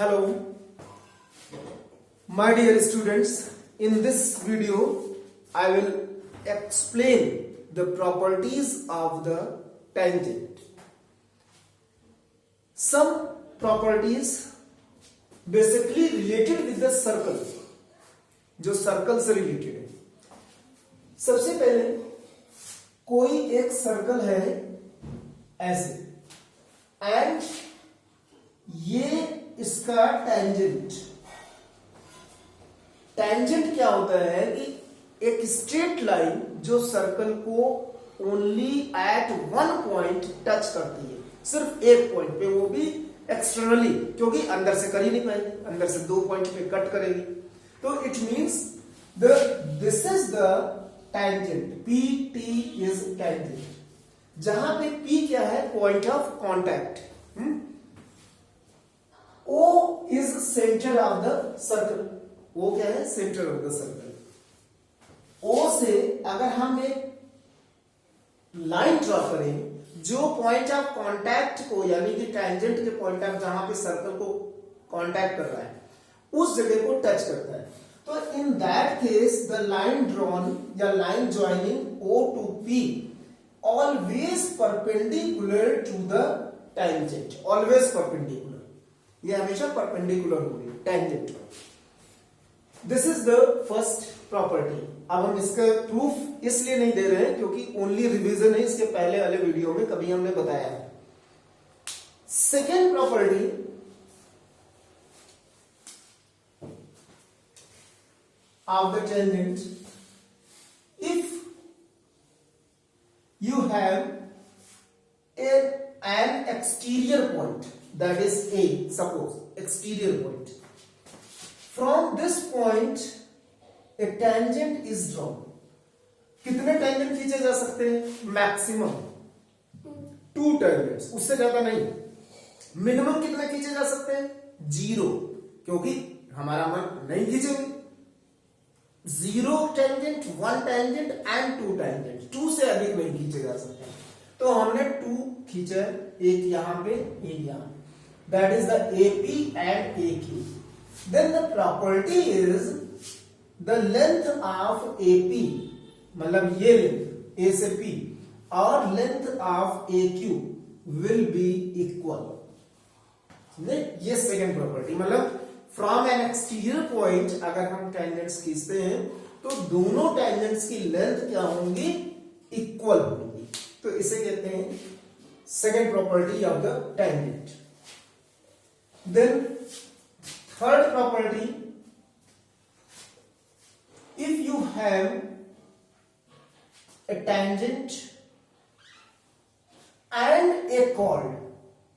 Hello, my dear students. In this video, I will explain the properties of the tangent. Some properties basically related with the circle, जो circle से related है. सबसे पहले कोई एक circle है ऐसे एंड ये इसका टेंजेंट. टेंजेंट क्या होता है कि एक स्ट्रेट लाइन जो सर्कल को only at one point touch करती है, सिर्फ एक पॉइंट पे, वो भी एक्सटर्नली, क्योंकि अंदर से कर ही नहीं पाएगी, अंदर से 2 पॉइंट पे कट करेगी. तो it means this is the tangent. P T is tangent. जहां पे पी क्या है? Point of contact. O is center of the circle. O क्या है? Centre of the circle. O से अगर हम एक लाइन ड्रॉ करें जो पॉइंट ऑफ कांटेक्ट को, यानी कि टेंजेंट के पॉइंट ऑफ जहां पे सर्कल को कांटेक्ट कर रहा है, उस जगह को टच करता है, तो in that case the line drawn या line joining O to P always perpendicular to the tangent. Always perpendicular. ये हमेशा परपेंडिकुलर होगी tangent. This is the first property. अब हम इसका प्रूफ इसलिए नहीं दे रहे हैं क्योंकि ओनली रिवीजन है, इसके पहले वाले वीडियो में कभी हमने बताया है. Second property, of the tangent, if you have an exterior point, that is A, suppose exterior point. From this point a tangent is drawn. कितने टेंजेंट खींचे जा सकते हैं? मैक्सिमम 2 टेंजेंट्स, उससे ज्यादा नहीं. मिनिमम कितने खींचे जा सकते हैं? 0, क्योंकि हमारा मन नहीं खींचेंगे. 0 टेंजेंट, 1 टेंजेंट एंड 2 टेंजेंट. 2 से अधिक नहीं खींचे जा सकते. तो हमने 2 खींचा, एक यहां पे, एक यहां. That is the AP and AQ. Then the property is the length of AP, मतलब ये लेंथ A से P और length of AQ will be equal. ये सेकेंड प्रॉपर्टी, मतलब फ्रॉम एन एक्सटीरियर पॉइंट अगर हम टेंजेंट्स खींचते हैं तो दोनों टेंजेंट्स की लेंथ क्या होंगी? इक्वल होंगी. तो इसे कहते हैं second property of the tangent. Then third property, if you have a tangent and a chord.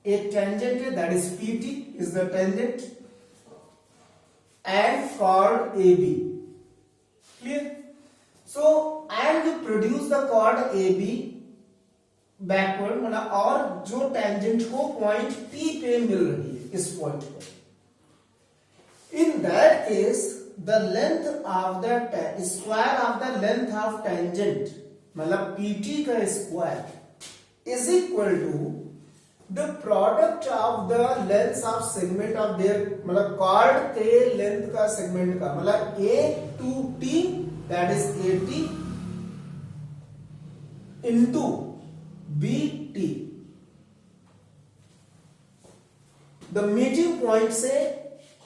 एक टेंजेंट है, that is PT is the tangent, and chord AB. Clear? So and you produce the chord AB backward, मतलब और जो tangent को point P पे मिल रही है, इस पॉइंट पर. In that case the length of the square of the length of tangent, मतलब PT का square is equal to the product of the lengths of segment of their, मतलब cord के length का सेगमेंट का, मतलब A to T, that is AT into BT. the meeting point से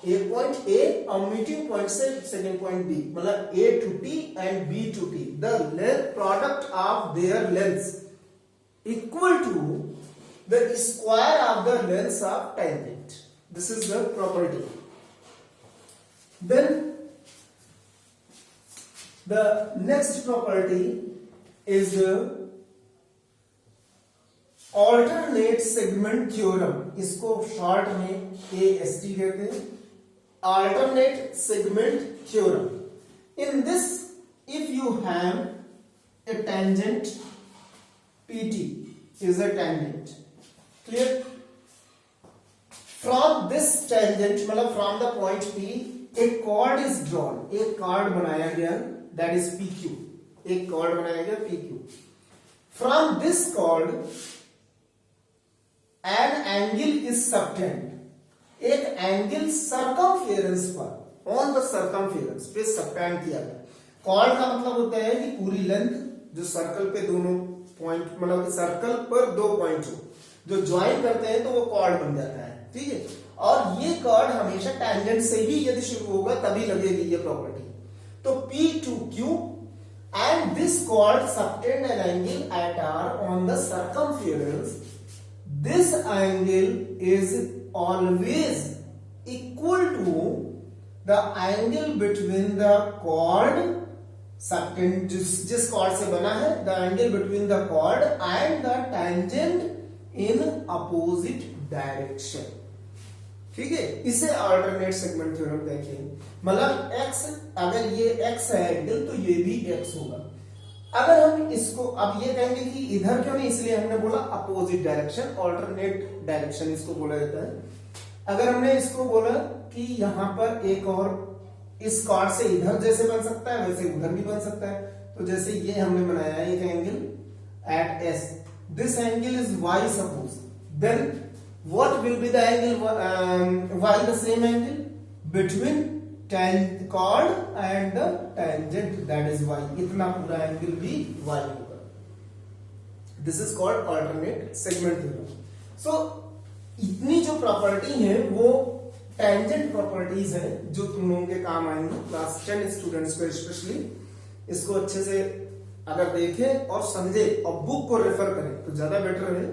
एक point A और मीटिंग पॉइंट से second point B, मतलब A to T and B to T, the length product of their lengths equal to the square of the lengths of tangent. This is the property. Then the next property is the alternate segment theorem. इसको short में AST कहते हैं. Alternate segment theorem. In this, if you have a tangent, PT is a tangent. Clear? From this tangent, मतलब from the point P, a chord is drawn. एक chord बनाया गया, that is PQ. एक chord बनाया गया PQ. From this chord, an angle is subtended. एक angle circumference पर, on the circumference पे सबटेंड किया गया। कॉर्ड का मतलब होता है कि पूरी लेंथ जो सर्कल पे दोनों पॉइंट, मतलब कि सर्कल पर दो पॉइंट हो जो ज्वाइन करते हैं तो वो कॉर्ड बन जाता है, ठीक है। और ये कॉर्ड हमेशा टैंजेंट से ही यदि शुरू होगा तभी लगेगी ये प्रॉपर्टी। तो P to Q and this chord subtend an angle at R on the circumference. This angle is always equal to the angle between the chord subtend जिस chord से बना है, the angle between the chord and the tangent in opposite direction, ठीक है। इसे alternate segment theorem देखेंगे। मतलब x, अगर ये x है एंगल तो ये भी x होगा। अगर हम इसको अब ये कहेंगे कि इधर क्यों नहीं, इसलिए हमने बोला अपोजिट डायरेक्शन, अल्टरनेट डायरेक्शन इसको बोला जाता है। अगर हमने इसको बोला कि यहां पर एक और इस कॉर्ड से इधर जैसे बन सकता है वैसे उधर भी बन सकता है। तो जैसे ये हमने बनाया है एक angle at S, this angle is y suppose, then what will be the angle y, the same angle between chord and the tangent, that is y, इतना पूरा एंगल भी y होगा। This is called alternate segment theorem. So इतनी जो property है वो tangent properties है जो तुम लोगों के काम आएंगी क्लास 10 स्टूडेंट्स को स्पेशली। इसको अच्छे से अगर देखें और समझे और बुक को रेफर करें तो ज्यादा बेटर है।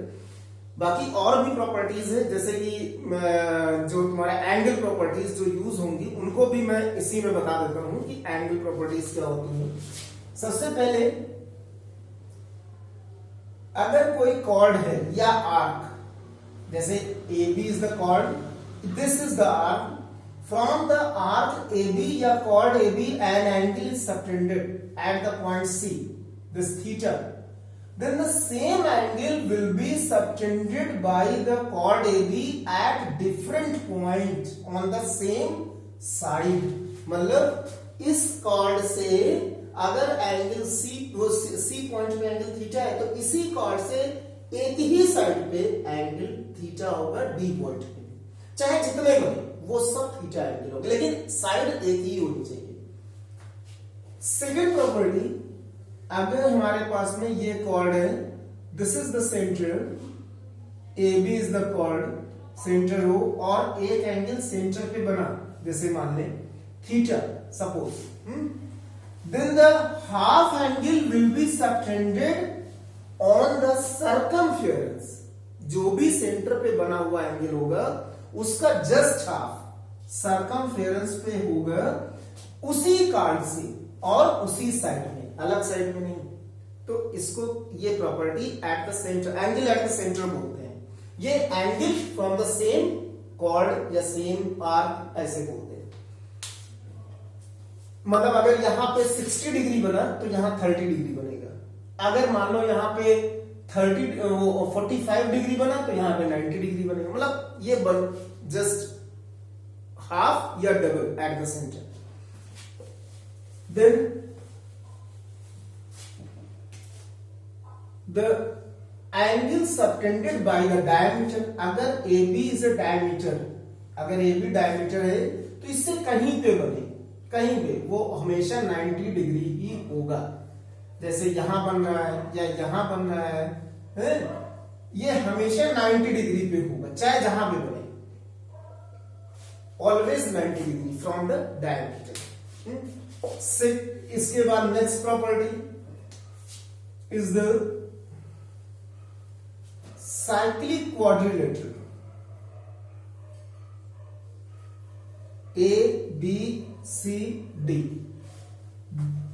बाकी और भी प्रॉपर्टीज है जैसे कि जो तुम्हारा एंगल प्रॉपर्टीज जो यूज होंगी उनको भी मैं इसी में बता देता हूं कि एंगल प्रॉपर्टीज क्या होती हैं। सबसे पहले अगर कोई कॉर्ड है या आर्क, जैसे AB is the chord, this is the arc, from the arc AB या chord AB an angle is subtended at the point C, this theta, then the same angle will be subtended by the chord AB at different point on the same side। मतलब इस chord से अगर angle C, वो C point पे angle theta है तो इसी chord से एक ही साइड पे एंगल थीटा होगा D पॉइंट पे, चाहे जितने बने वो सब थीटा एंगल होगा, लेकिन साइड एक ही होनी चाहिए। सेकेंड प्रॉपर्टी, अगर हमारे पास में ये कॉर्ड है, this is the centre, AB is the chord, centre हो, और एक एंगल सेंटर पे बना जैसे मान ले theta suppose, then the half angle will be subtended on the circumference. जो भी सेंटर पे बना हुआ एंगल होगा उसका जस्ट हाफ सर्कमफेरेंस पे होगा उसी कार्ड से और उसी साइड में, अलग साइड में नहीं। तो इसको ये property at the centre, angle at the centre बोलते हैं। ये angle from the same chord या सेम आर्क ऐसे बोलते हैं। मतलब अगर यहां पे 60 डिग्री बना तो यहां 30 डिग्री बनेगा। अगर मान लो यहां पे 45 डिग्री बना तो यहां पे 90 डिग्री बनेगा। मतलब ये बन जस्ट हाफ या double at the centre. Then the angle subtended by the diameter, अगर AB is a diameter, अगर AB diameter है तो इससे कहीं पे बने, कहीं पे वो हमेशा 90 डिग्री ही होगा। जैसे यहां बन रहा है या यहां बन रहा है, ये हमेशा 90 डिग्री पे होगा चाहे जहां पे बने, always 90 degree from the diameter. इसके बाद next property is the cyclic quadrilateral. A B C D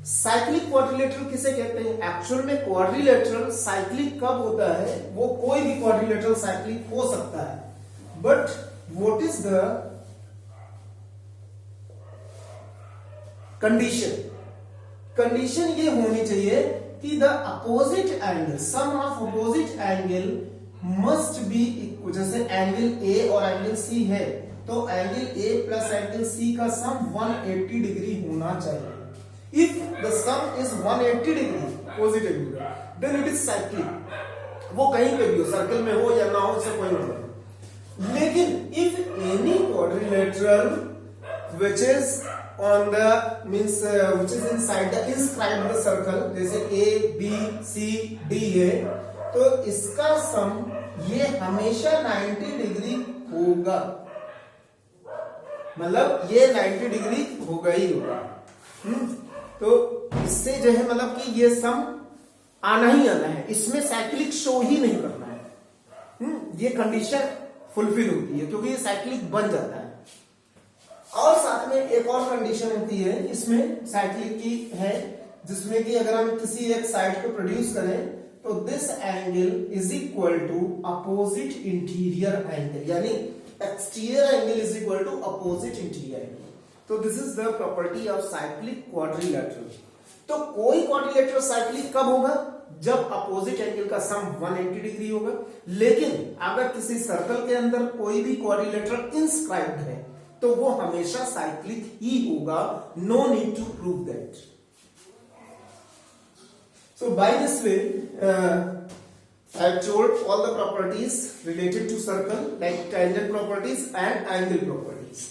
cyclic quadrilateral किसे कहते हैं? एक्चुअल में क्वाड्रिलेटरल साइक्लिक कब होता है? वो कोई भी क्वाड्रिलेटरल साइक्लिक हो सकता है, but what is the condition? Condition ये होनी चाहिए कि the opposite angle, sum of opposite angle must be equal. जैसे एंगल A और एंगल C है तो angle A plus angle C का सम 180 डिग्री होना चाहिए। If the sum is 180 degree positive then it is cyclic. वो कहीं पे भी हो, सर्कल में हो या ना हो, इससे कोई मतलब नहीं। लेकिन if any quadrilateral which is on the which is inside the inscribed circle, जैसे A B C D है, तो इसका सम ये हमेशा 90 डिग्री होगा, मतलब ये 90 डिग्री होगा ही होगा। तो इससे जो है मतलब कि ये सम आना ही आना है, इसमें साइक्लिक शो ही नहीं करना है। ये कंडीशन फुलफिल होती है क्योंकि ये साइक्लिक बन जाता है। और साथ में एक और कंडीशन होती है इसमें साइक्लिक की है, जिसमें कि अगर हम किसी एक साइड को प्रोड्यूस करें तो this angle is equal to opposite interior angle, यानी exterior angle is equal to opposite interior angle. तो this is the property of cyclic quadrilateral. तो कोई क्वाड्रिलेटरल साइक्लिक कब होगा? जब अपोजिट एंगल का सम 180 डिग्री होगा। लेकिन अगर किसी सर्कल के अंदर कोई भी क्वाड्रिलेटरल इंस्क्राइब्ड है तो वो हमेशा साइक्लिक ही होगा, no need to prove that. So by this way, I have told all the properties related to circle, like tangent properties and angle properties.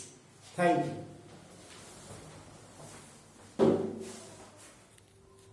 Thank you.